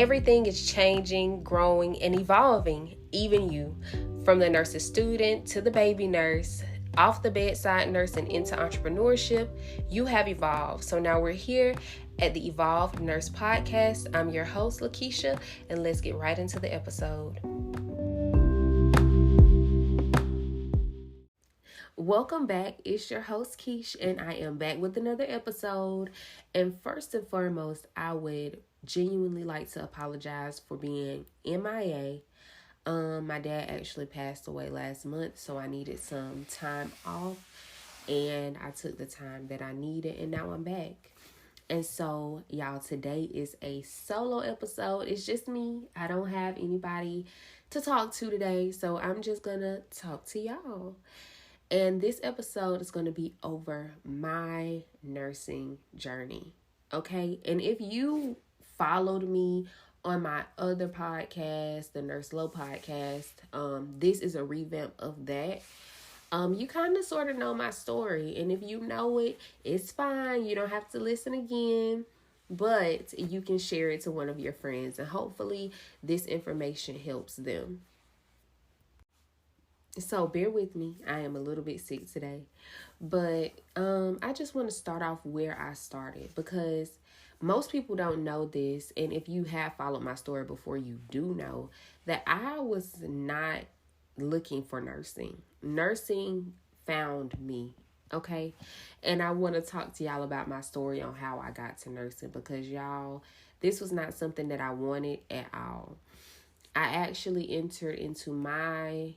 Everything is changing, growing, and evolving, even you. From the nursing student to the baby nurse, off the bedside nurse and into entrepreneurship, you have evolved. So now we're here at the Evolved Nurse Podcast. I'm your host, Lakeisha, and let's get right into the episode. Welcome back. It's your host, Keish, and I am back with another episode. And first and foremost, I would genuinely like to apologize for being MIA. My dad actually passed away last month, so I needed some time off, and I took the time that I needed, and now I'm back. And so, y'all, today is a solo episode. It's just me. I don't have anybody to talk to today, so I'm just gonna talk to y'all. And this episode is going to be over my nursing journey, okay? And if you followed me on my other podcast, the Nurse Low podcast, this is a revamp of that. You kind of sort of know my story. And if you know it, it's fine. You don't have to listen again. But you can share it to one of your friends. And hopefully this information helps them. So bear with me. I am a little bit sick today. But I just want to start off where I started, because most people don't know this. And if you have followed my story before, you do know that I was not looking for nursing. Nursing found me. Okay. And I want to talk to y'all about my story on how I got to nursing, because y'all, this was not something that I wanted at all. I actually entered into my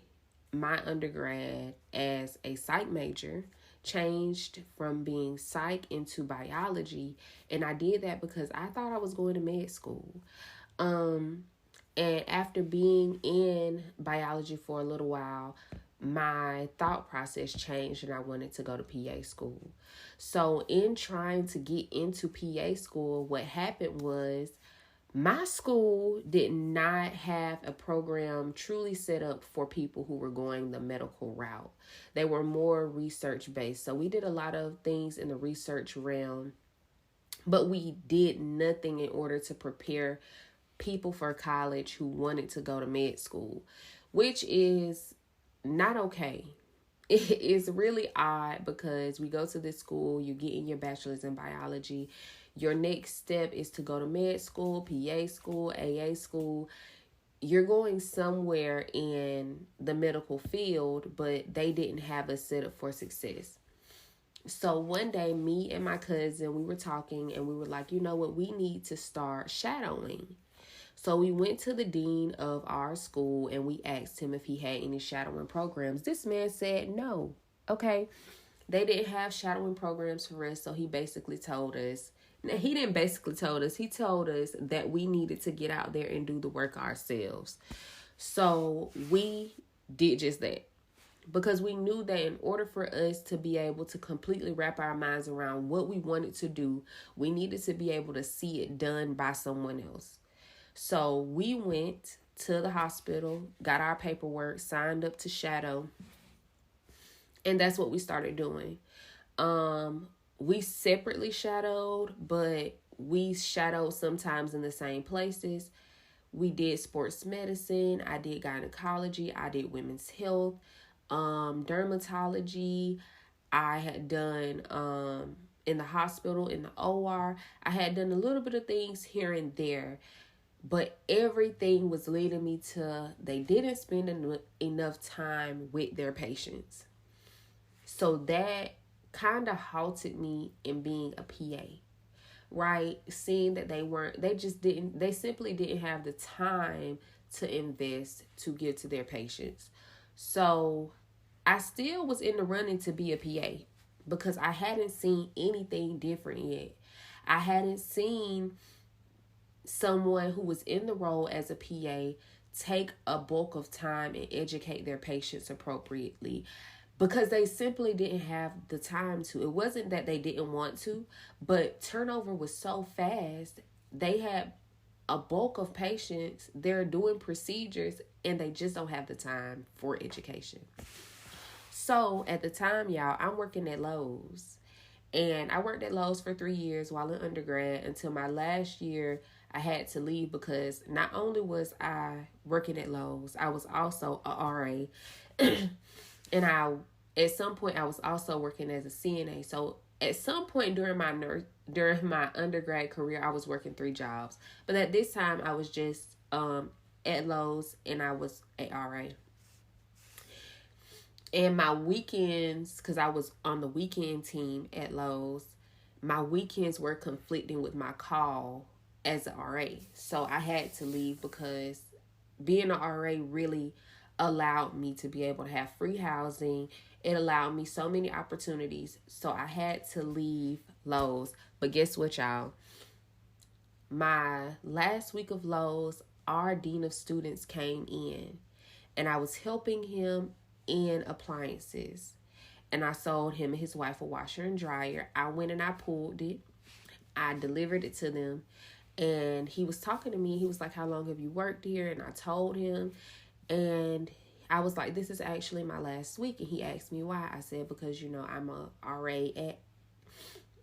undergrad as a psych major, changed from being psych into biology, and I did that because I thought I was going to med school. And after being in biology for a little while, my thought process changed and I wanted to go to PA school. So in trying to get into PA school, what happened was my school did not have a program truly set up for people who were going the medical route. They were more research based. So we did a lot of things in the research realm, but we did nothing in order to prepare people for college who wanted to go to med school, which is not okay. It is really odd, because we go to this school, you get in your bachelor's in biology. Your next step is to go to med school, PA school, AA school. You're going somewhere in the medical field, but they didn't have a setup for success. So one day, me and my cousin, we were talking and we were like, you know what, we need to start shadowing. So we went to the dean of our school and we asked him if he had any shadowing programs. This man said no. Okay. They didn't have shadowing programs for us. So he basically told us, he didn't basically told us, he told us that we needed to get out there and do the work ourselves. So we did just that, because we knew that in order for us to be able to completely wrap our minds around what we wanted to do, we needed to be able to see it done by someone else. So we went to the hospital, got our paperwork, signed up to shadow, and that's what we started doing. We separately shadowed, but we shadowed sometimes in the same places. We did sports medicine. I did gynecology. I did women's health, dermatology. I had done in the hospital, in the OR. I had done a little bit of things here and there, but everything was leading me to they didn't spend enough time with their patients. So that kind of halted me in being a PA, right? Seeing that they simply didn't have the time to invest to give to their patients. So I still was in the running to be a PA, because I hadn't seen anything different yet. I hadn't seen someone who was in the role as a PA take a bulk of time and educate their patients appropriately, because they simply didn't have the time to. It wasn't that they didn't want to, but turnover was so fast. They had a bulk of patients, they're doing procedures, and they just don't have the time for education. So at the time, y'all, I'm working at Lowe's. And I worked at Lowe's for 3 years while in undergrad, until my last year I had to leave because not only was I working at Lowe's, I was also a RA. And at some point I was also working as a CNA. So at some point during my undergrad career, I was working 3 jobs. But at this time I was just at Lowe's and I was a RA. And my weekends, because I was on the weekend team at Lowe's, my weekends were conflicting with my call as an RA. So I had to leave because being an RA really allowed me to be able to have free housing. It allowed me so many opportunities. So I had to leave Lowe's. But guess what, y'all? My last week of Lowe's, our dean of students came in and I was helping him in appliances. And I sold him and his wife a washer and dryer. I went and I pulled it. I delivered it to them. And he was talking to me. He was like, how long have you worked here? And I told him. And I was like, this is actually my last week. And he asked me why. I said, because, I'm a RA at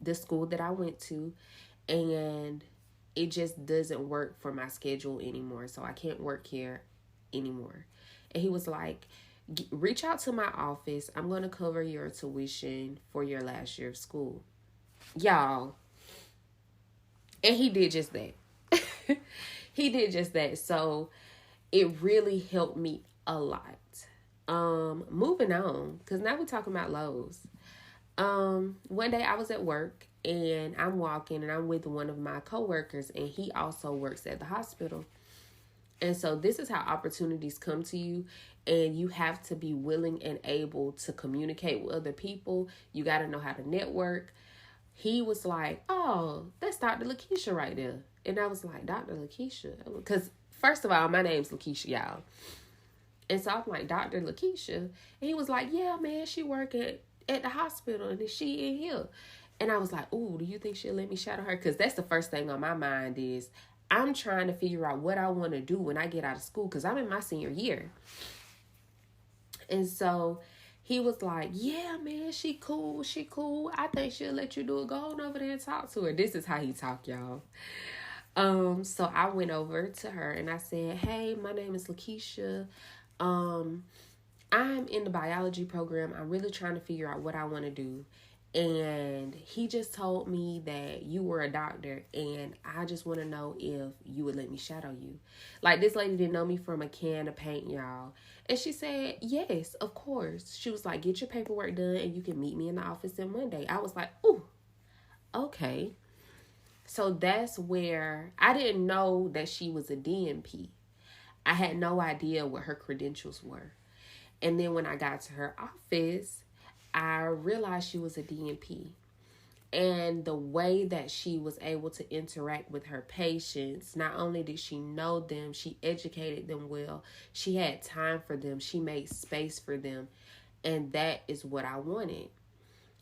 the school that I went to. And it just doesn't work for my schedule anymore. So I can't work here anymore. And he was like, reach out to my office. I'm going to cover your tuition for your last year of school. Y'all. And he did just that. He did just that. So it really helped me a lot. Moving on, because now we're talking about Lowe's. One day I was at work and I'm walking and I'm with one of my coworkers and he also works at the hospital. And so this is how opportunities come to you, and you have to be willing and able to communicate with other people. You got to know how to network. He was like, oh, that's Dr. Lakeisha right there. And I was like, Dr. Lakeisha? Because first of all, my name's Lakeisha, y'all. And so I'm like, Dr. Lakeisha? And he was like, yeah, man, she work at the hospital and she in here. And I was like, ooh, do you think she'll let me shadow her? Because that's the first thing on my mind is I'm trying to figure out what I want to do when I get out of school because I'm in my senior year. And so he was like, yeah, man, she cool. I think she'll let you do it. Go on over there and talk to her. This is how he talk, y'all. So I went over to her and I said, hey, my name is Lakeisha. I'm in the biology program. I'm really trying to figure out what I want to do. And he just told me that you were a doctor and I just want to know if you would let me shadow you. Like, this lady didn't know me from a can of paint, y'all. And she said, yes, of course. She was like, get your paperwork done and you can meet me in the office on Monday. I was like, ooh, okay. So that's where I didn't know that she was a DNP. I had no idea what her credentials were. And then when I got to her office, I realized she was a DNP. And the way that she was able to interact with her patients, not only did she know them, she educated them well. She had time for them. She made space for them. And that is what I wanted.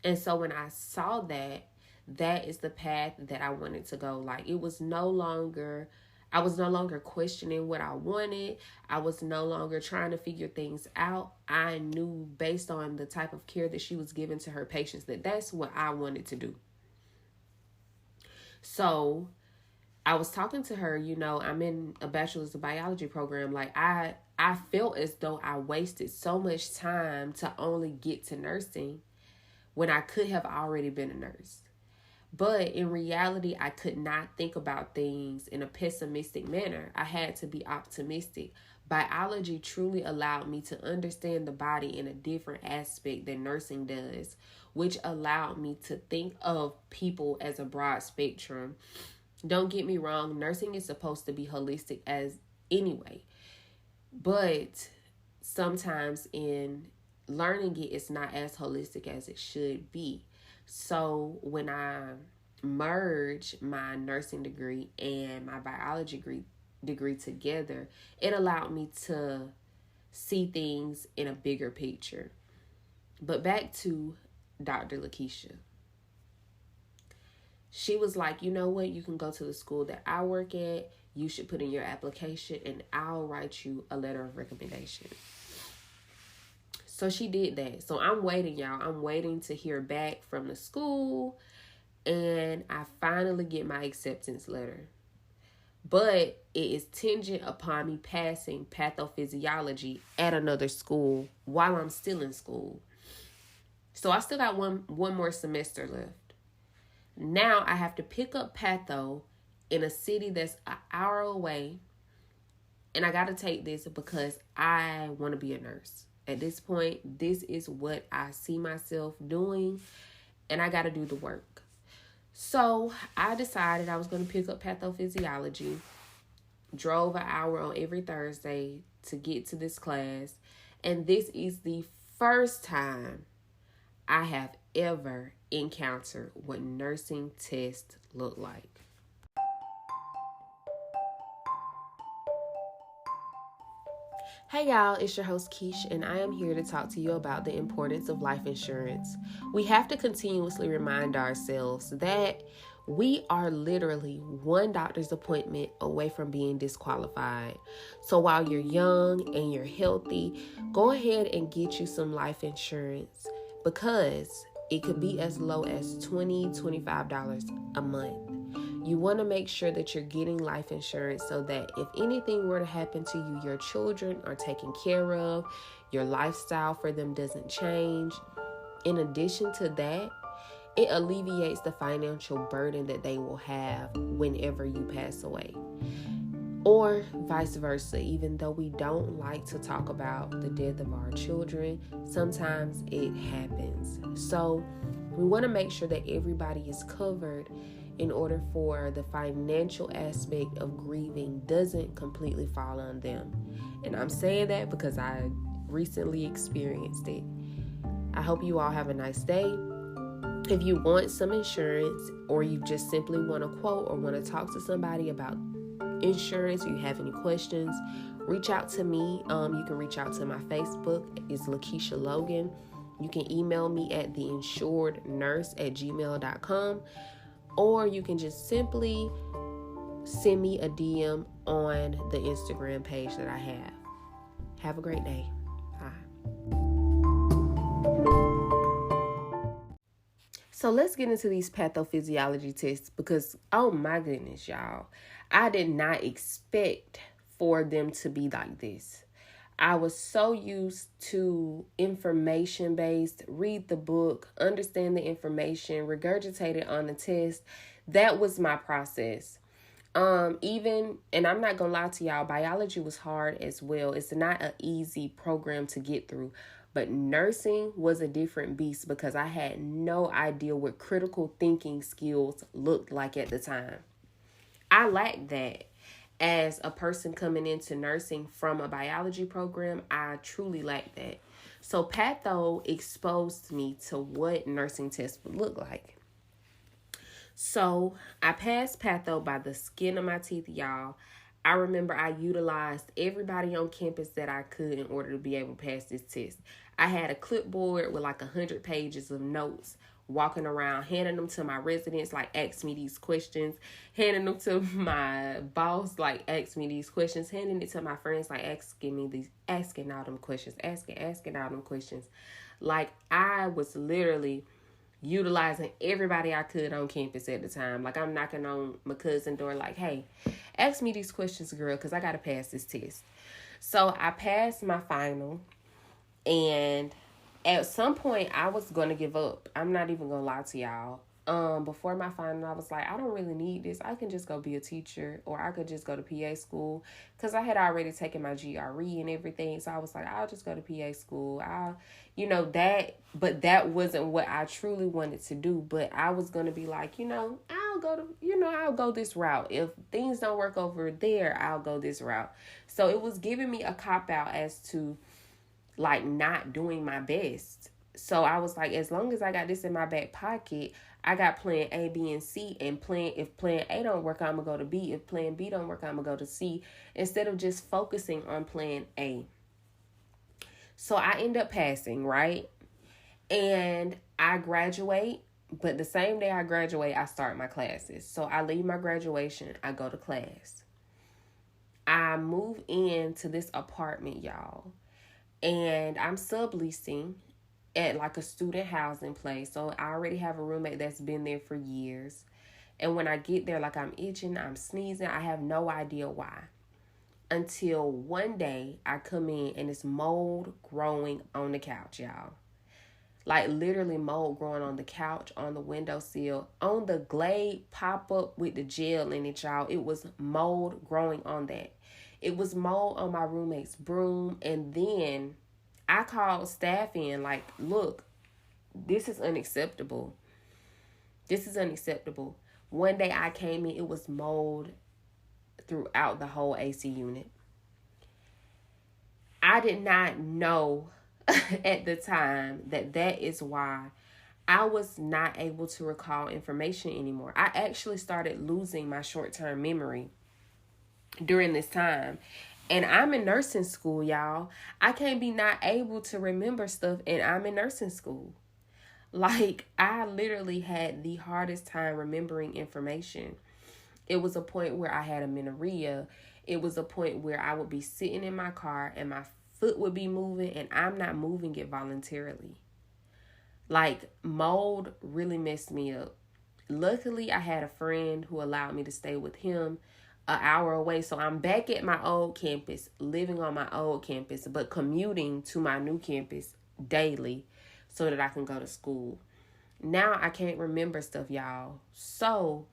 And so when I saw that, that is the path that I wanted to go. Like, I was no longer questioning what I wanted. I was no longer trying to figure things out. I knew based on the type of care that she was giving to her patients that that's what I wanted to do. So I was talking to her, I'm in a bachelor's of biology program. Like, I felt as though I wasted so much time to only get to nursing when I could have already been a nurse. But in reality, I could not think about things in a pessimistic manner. I had to be optimistic. Biology truly allowed me to understand the body in a different aspect than nursing does, which allowed me to think of people as a broad spectrum. Don't get me wrong, nursing is supposed to be holistic as anyway. But sometimes in learning it, it's not as holistic as it should be. So when I merged my nursing degree and my biology degree together, it allowed me to see things in a bigger picture. But back to Dr. Lakeisha. She was like, you know what? You can go to the school that I work at. You should put in your application and I'll write you a letter of recommendation. So she did that. So I'm waiting, y'all. I'm waiting to hear back from the school. And I finally get my acceptance letter. but it is contingent upon me passing pathophysiology at another school while I'm still in school. So I still got one more semester left. Now I have to pick up patho in a city that's an hour away. And I got to take this because I want to be a nurse. At this point, this is what I see myself doing. And I got to do the work. So I decided I was going to pick up pathophysiology. Drove an hour on every Thursday to get to this class. And this is the first time I have ever encountered what nursing tests look like. Hey y'all, it's your host Keish, and I am here to talk to you about the importance of life insurance. We have to continuously remind ourselves that we are literally one doctor's appointment away from being disqualified. So while you're young and you're healthy, go ahead and get you some life insurance because it could be as low as $20, $25 a month. You want to make sure that you're getting life insurance so that if anything were to happen to you, your children are taken care of, your lifestyle for them doesn't change. In addition to that, it alleviates the financial burden that they will have whenever you pass away. Or vice versa, even though we don't like to talk about the death of our children, sometimes it happens. So we want to make sure that everybody is covered in order for the financial aspect of grieving doesn't completely fall on them. And I'm saying that because I recently experienced it. I hope you all have a nice day. If you want some insurance or you just simply want a quote or want to talk to somebody about insurance, or you have any questions, reach out to me. You can reach out to my Facebook. It's Lakeisha Logan. You can email me at theinsurednurse@gmail.com. Or you can just simply send me a DM on the Instagram page that I have. Have a great day. Bye. So let's get into these pathophysiology tests because, oh my goodness, y'all. I did not expect for them to be like this. I was so used to information-based, read the book, understand the information, regurgitate it on the test. That was my process. And I'm not gonna lie to y'all, biology was hard as well. It's not an easy program to get through. But nursing was a different beast because I had no idea what critical thinking skills looked like at the time. I lacked that. As a person coming into nursing from a biology program, I truly lacked that. So patho exposed me to what nursing tests would look like. So I passed patho by the skin of my teeth, y'all. I remember I utilized everybody on campus that I could in order to be able to pass this test. I had a clipboard with like 100 pages of notes, walking around, handing them to my residents, like, ask me these questions, handing them to my boss, like, ask me these questions, handing it to my friends, like, asking all them questions. Like, I was literally utilizing everybody I could on campus at the time. Like, I'm knocking on my cousin's door, like, hey, ask me these questions, girl, because I got to pass this test. So I passed my final, and at some point, I was going to give up. I'm not even going to lie to y'all. Before my final, I was like, I don't really need this. I can just go be a teacher, or I could just go to PA school, because I had already taken my GRE and everything. So I was like, I'll just go to PA school. But that wasn't what I truly wanted to do. But I was going to be like, I'll go this route. If things don't work over there, I'll go this route. So it was giving me a cop out as to like not doing my best. So I was like, as long as I got this in my back pocket, I got plan A, B, and C. And if plan A don't work, I'm going to go to B. If plan B don't work, I'm going to go to C. Instead of just focusing on plan A. So I end up passing, right? And I graduate. But the same day I graduate, I start my classes. So I leave my graduation. I go to class. I move into this apartment, y'all. And I'm subleasing at like a student housing place. So I already have a roommate that's been there for years. And when I get there, like I'm itching, I'm sneezing, I have no idea why. Until one day I come in and it's mold growing on the couch, y'all. Like literally mold growing on the couch, on the windowsill, on the Glade pop up with the gel in it, y'all. It was mold growing on that. It was mold on my roommate's broom. And then I called staff in like, look, this is unacceptable. This is unacceptable. One day I came in, it was mold throughout the whole AC unit. I did not know at the time that is why I was not able to recall information anymore. I actually started losing my short-term memory during this time. And I'm in nursing school, y'all. I can't be not able to remember stuff, and I'm in nursing school. Like, I literally had the hardest time remembering information. It was a point where I had amenorrhea. It was a point where I would be sitting in my car and my foot would be moving and I'm not moving it voluntarily. Like, mold really messed me up. Luckily, I had a friend who allowed me to stay with him an hour away. So I'm back at my old campus, living on my old campus, but commuting to my new campus daily so that I can go to school. Now I can't remember stuff, y'all. So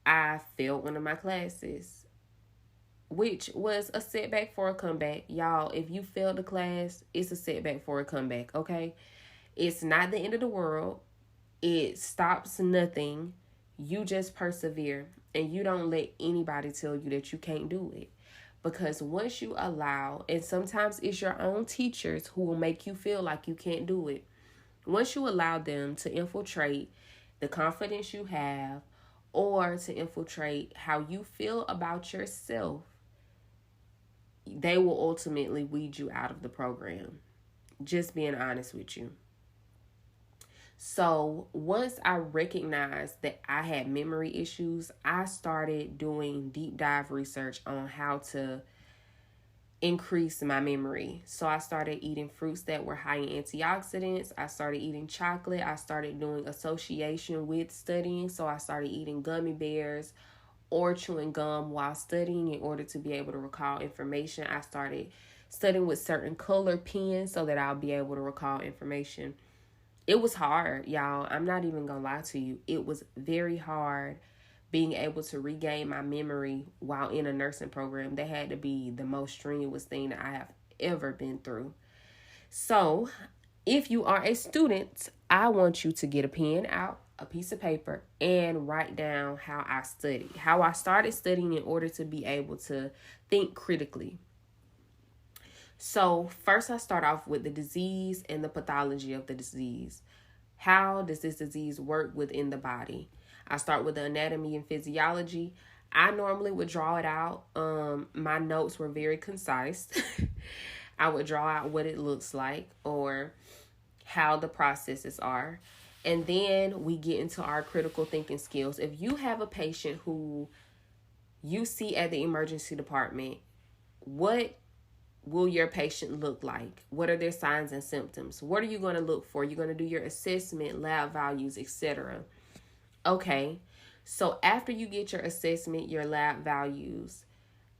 I failed one of my classes, which was a setback for a comeback. Y'all, if you failed a class, it's a setback for a comeback, okay? It's not the end of the world. It stops nothing. You just persevere, and you don't let anybody tell you that you can't do it. Because once you allow, and sometimes it's your own teachers who will make you feel like you can't do it. Once you allow them to infiltrate the confidence you have, or to infiltrate how you feel about yourself, they will ultimately weed you out of the program. Just being honest with you. So once I recognized that I had memory issues, I started doing deep dive research on how to increase my memory. So I started eating fruits that were high in antioxidants. I started eating chocolate. I started doing association with studying. So I started eating gummy bears or chewing gum while studying in order to be able to recall information. I started studying with certain color pens so that I'll be able to recall information. It was hard, y'all. I'm not even gonna lie to you. It was very hard being able to regain my memory while in a nursing program. That had to be the most strenuous thing that I have ever been through. So if you are a student, I want you to get a pen out, a piece of paper, and write down how I studied, how I started studying in order to be able to think critically. So first I start off with the disease and the pathology of the disease. How does this disease work within the body? I start with the anatomy and physiology. I normally would draw it out. My notes were very concise. I would draw out what it looks like or how the processes are. And then we get into our critical thinking skills. If you have a patient who you see at the emergency department, what will your patient look like? What are their signs and symptoms? What are you going to look for? You're going to do your assessment, lab values, etc. Okay, so after you get your assessment, your lab values,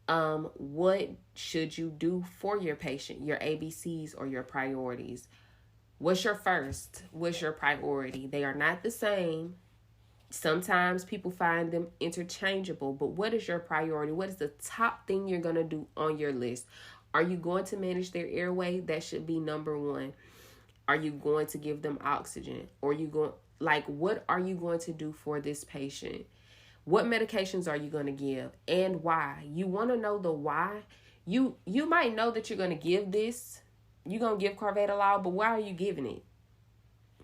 what should you do for your patient? Your ABCs or your priorities? What's your first? What's your priority? They are not the same. Sometimes people find them interchangeable, but what is your priority? What is the top thing you're going to do on your list? Are you going to manage their airway? That should be number one. Are you going to give them oxygen? Or what are you going to do for this patient? What medications are you going to give and why? You want to know the why. You might know that you're going to give this. You're going to give Carvedilol, but why are you giving it?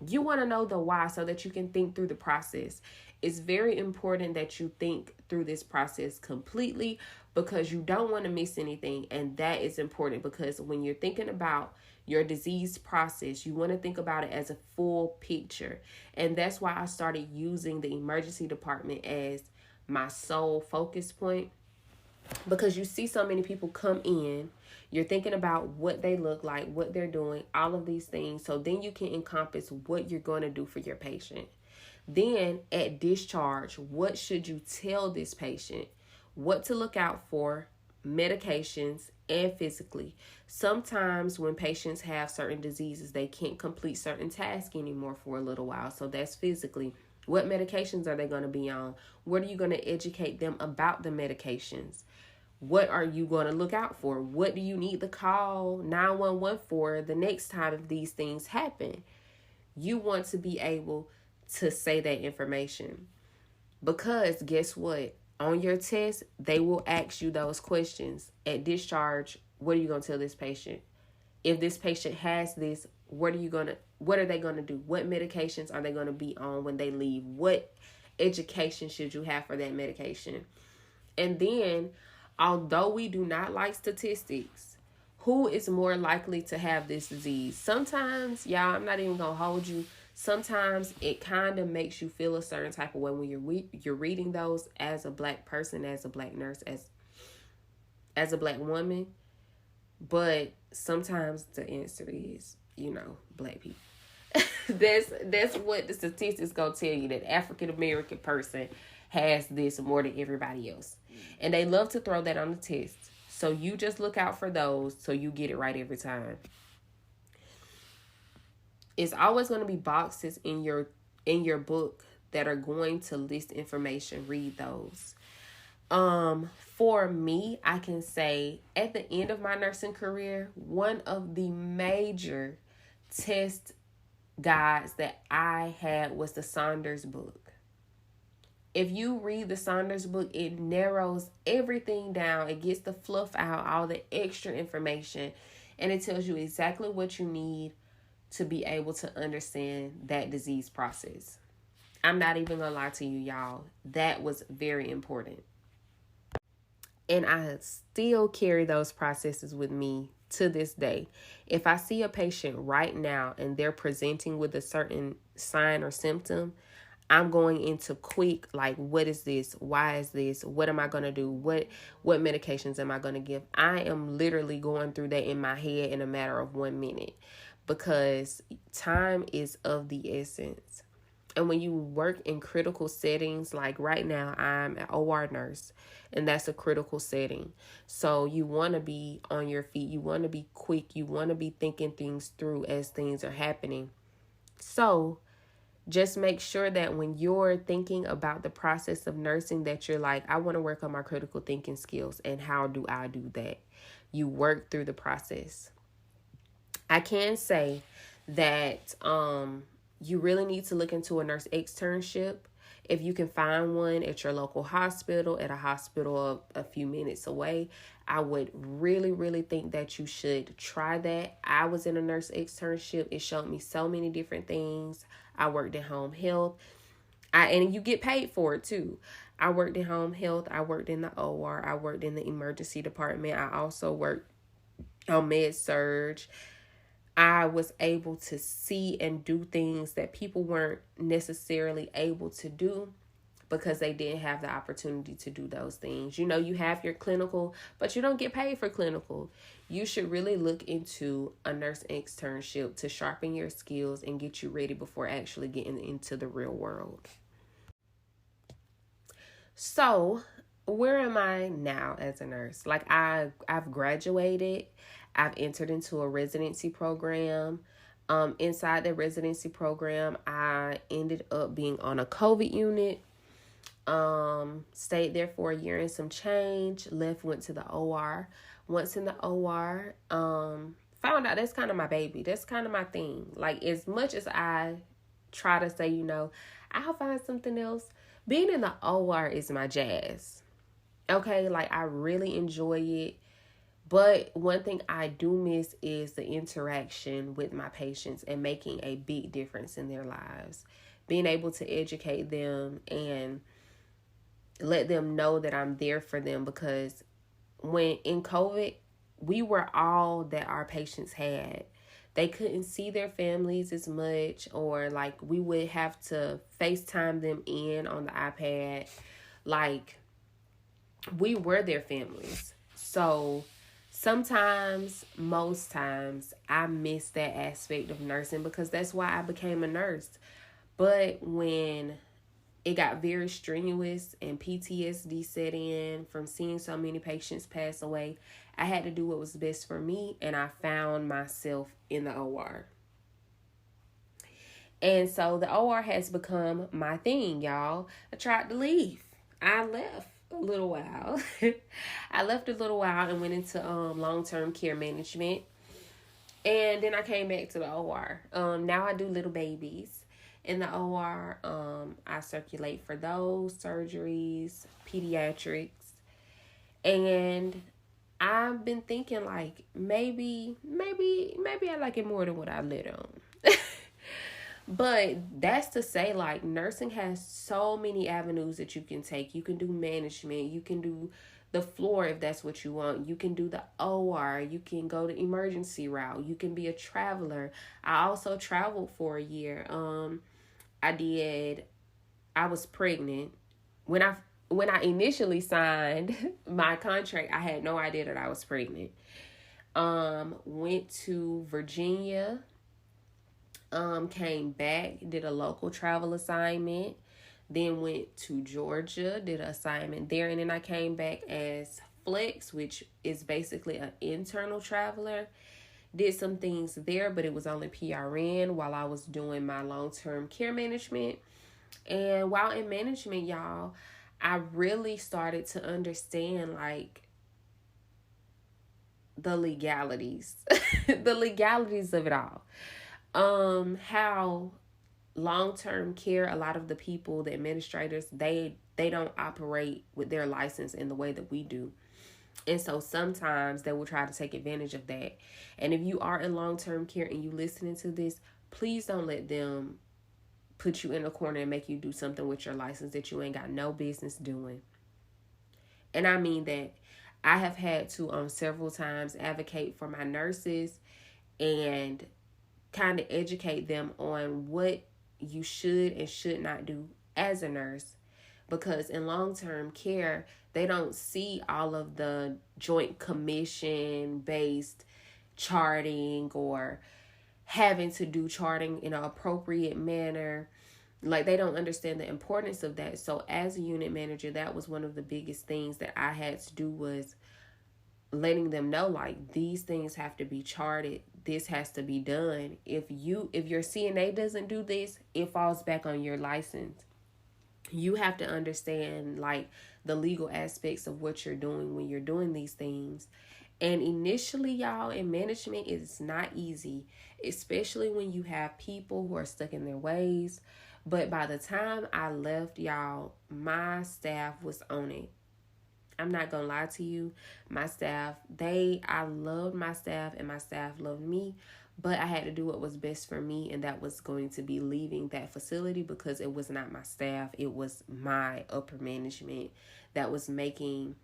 You want to know the why so that you can think through the process. It's very important that you think through this process completely because you don't want to miss anything. And that is important because when you're thinking about your disease process, you want to think about it as a full picture. And that's why I started using the emergency department as my sole focus point. Because you see so many people come in, you're thinking about what they look like, what they're doing, all of these things. So then you can encompass what you're going to do for your patient. Then at discharge, what should you tell this patient? What to look out for, medications, and physically. Sometimes when patients have certain diseases, they can't complete certain tasks anymore for a little while. So that's physically. What medications are they going to be on? What are you going to educate them about the medications? What are you going to look out for? What do you need to call 911 for the next time if these things happen? You want to be able to say that information, because guess what? On your test, they will ask you those questions. At discharge, what are you going to tell this patient? If this patient has this, what are they going to do? What medications are they going to be on when they leave? What education should you have for that medication? And then, although we do not like statistics, who is more likely to have this disease? Sometimes, y'all, I'm not even going to hold you. Sometimes it kind of makes you feel a certain type of way when you're reading those as a Black person, as a Black nurse, as a Black woman. But sometimes the answer is, Black people. That's what the statistics gonna tell you, that African American person has this more than everybody else. And they love to throw that on the test. So you just look out for those so you get it right every time. It's always going to be boxes in your book that are going to list information. Read those. For me, I can say at the end of my nursing career, one of the major test guides that I had was the Saunders book. If you read the Saunders book, it narrows everything down. It gets the fluff out, all the extra information, and it tells you exactly what you need to be able to understand that disease process. I'm not even gonna lie to you, y'all. That was very important. And I still carry those processes with me to this day. If I see a patient right now and they're presenting with a certain sign or symptom, I'm going into quick, like, what is this? Why is this? What am I going to do? What medications am I going to give? I am literally going through that in my head in a matter of 1 minute, because time is of the essence. And when you work in critical settings, like right now, I'm an OR nurse, and that's a critical setting. So you want to be on your feet. You want to be quick. You want to be thinking things through as things are happening. So just make sure that when you're thinking about the process of nursing, that you're like, I want to work on my critical thinking skills. And how do I do that? You work through the process. I can say that you really need to look into a nurse externship. If you can find one at your local hospital, at a hospital a few minutes away, I would really, really think that you should try that. I was in a nurse externship. It showed me so many different things. I worked in home health. And you get paid for it too. I worked in home health. I worked in the OR. I worked in the emergency department. I also worked on med surge. I was able to see and do things that people weren't necessarily able to do because they didn't have the opportunity to do those things. You have your clinical, but you don't get paid for clinical. You should really look into a nurse externship to sharpen your skills and get you ready before actually getting into the real world. So, where am I now as a nurse? Like, I've graduated. I've entered into a residency program. Inside the residency program, I ended up being on a COVID unit. Stayed there for a year and some change. Left, went to the OR. Once in the OR, found out that's kind of my baby. That's kind of my thing. Like, as much as I try to say, I'll find something else, being in the OR is my jazz. Okay, like, I really enjoy it. But one thing I do miss is the interaction with my patients and making a big difference in their lives. Being able to educate them and let them know that I'm there for them, because when in COVID, we were all that our patients had. They couldn't see their families as much, or like we would have to FaceTime them in on the iPad. Like, we were their families. So sometimes, most times, I miss that aspect of nursing, because that's why I became a nurse. But when it got very strenuous and PTSD set in from seeing so many patients pass away, I had to do what was best for me, and I found myself in the OR. And so the OR has become my thing, y'all. I tried to leave. I left a little while. I left a little while and went into long-term care management. And then I came back to the OR. Now I do little babies in the OR. I circulate for those surgeries, pediatrics. And I've been thinking like maybe I like it more than what I lit on. But that's to say, like, nursing has so many avenues that you can take. You can do management. You can do the floor if that's what you want. You can do the OR. You can go the emergency route. You can be a traveler. I also traveled for a year. I was pregnant. When I initially signed my contract, I had no idea that I was pregnant. Went to Virginia. Came back, did a local travel assignment, then went to Georgia, did an assignment there, and then I came back as flex, which is basically an internal traveler. Did some things there, but it was only PRN while I was doing my long-term care management. And while in management, y'all, I really started to understand like the legalities, the legalities of it all. How long-term care, a lot of the people, the administrators, they don't operate with their license in the way that we do. And so sometimes they will try to take advantage of that. And if you are in long-term care and you listening to this, please don't let them put you in a corner and make you do something with your license that you ain't got no business doing. And I mean that. I have had to several times advocate for my nurses and kind of educate them on what you should and should not do as a nurse, because in long-term care they don't see all of the joint commission based charting or having to do charting in an appropriate manner. Like, they don't understand the importance of that. So as a unit manager, that was one of the biggest things that I had to do, was letting them know, like, these things have to be charted. This has to be done. If your CNA doesn't do this, it falls back on your license. You have to understand, like, the legal aspects of what you're doing when you're doing these things. And initially, y'all, in management, it's not easy, especially when you have people who are stuck in their ways. But by the time I left, y'all, my staff was on it. I'm not gonna lie to you. My staff, I loved my staff and my staff loved me, but I had to do what was best for me, and that was going to be leaving that facility, because it was not my staff. It was my upper management that was making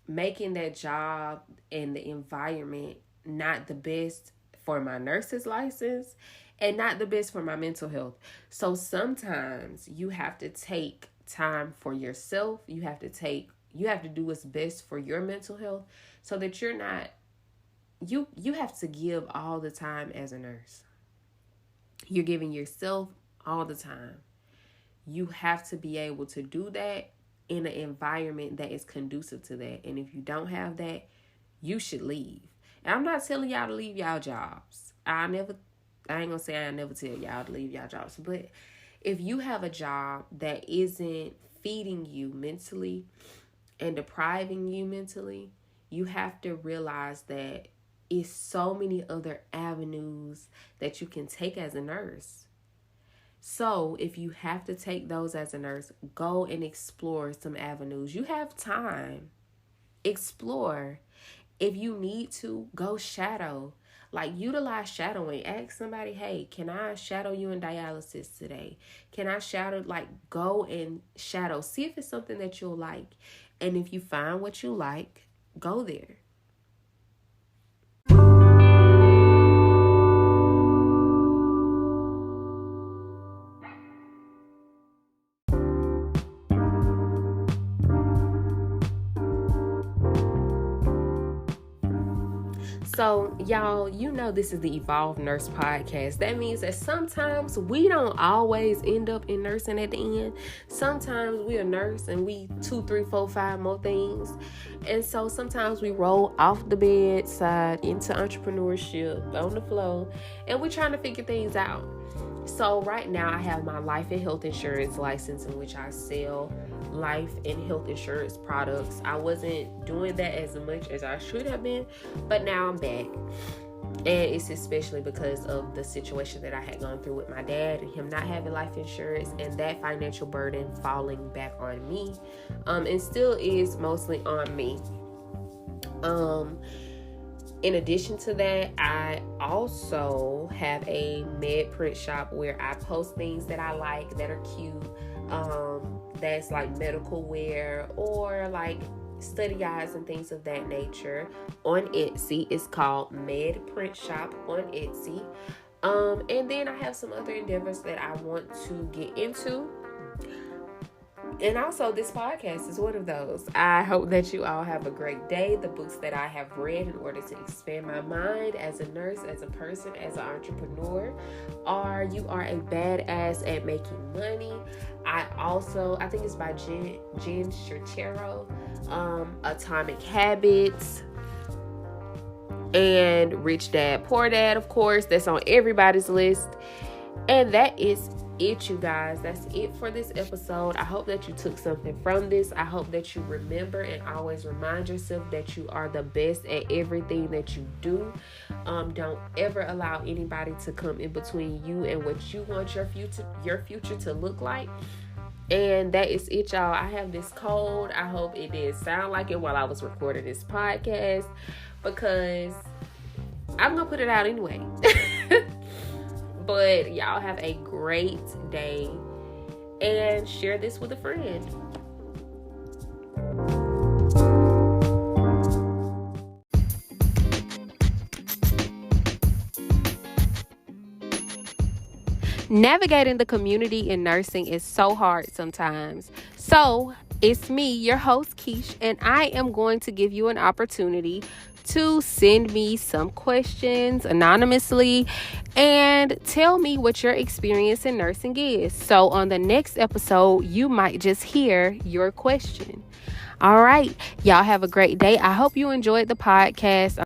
that job and the environment not the best for my nurse's license and not the best for my mental health. So sometimes you have to take time for yourself. You have to do what's best for your mental health, so that you're not, you have to give all the time as a nurse. You're giving yourself all the time. You have to be able to do that in an environment that is conducive to that. And if you don't have that, you should leave. And I'm not telling y'all to leave y'all jobs. I ain't gonna say I never tell y'all to leave y'all jobs. But if you have a job that isn't feeding you mentally and depriving you mentally, you have to realize that it's so many other avenues that you can take as a nurse. So if you have to take those as a nurse, go and explore some avenues. You have time. Explore. If you need to, go shadow. Like, utilize shadowing. Ask somebody, hey, can I shadow you in dialysis today? Can I shadow? Like, go and shadow. See if it's something that you'll like. And if you find what you like, go there. So, y'all, this is the Evolve Nurse Podcast. That means that sometimes we don't always end up in nursing at the end. Sometimes we a nurse and we 2, 3, 4, 5 more things. And so sometimes we roll off the bedside into entrepreneurship on the flow, and we're trying to figure things out. So right now I have my life and health insurance license in which I sell life and health insurance products. I wasn't doing that as much as I should have been, but now I'm back. And it's especially because of the situation that I had gone through with my dad and him not having life insurance and that financial burden falling back on me. And still is mostly on me. In addition to that, I also have a med print shop where I post things that I like that are cute. That's like medical wear or like study guides and things of that nature on Etsy. It's called Med Print Shop on Etsy. And then I have some other endeavors that I want to get into. And also this podcast is one of those. I hope that you all have a great day. The books that I have read in order to expand my mind as a nurse, as a person, as an entrepreneur are You Are a Badass at Making Money. I think it's by Jen Sincero, Atomic Habits, and Rich Dad, Poor Dad, of course. That's on everybody's list. And that is it, you guys. That's it for this episode. I hope that you took something from this. I hope that you remember and always remind yourself that you are the best at everything that you do. Don't ever allow anybody to come in between you and what you want your future to look like. And that is it, y'all. I have this cold. I hope it did sound like it while I was recording this podcast, because I'm gonna put it out anyway. But y'all have a great day and share this with a friend. Navigating the community in nursing is so hard sometimes. So it's me, your host, Keish, and I am going to give you an opportunity to send me some questions anonymously and tell me what your experience in nursing is. So on the next episode, you might just hear your question. All right. Y'all have a great day. I hope you enjoyed the podcast.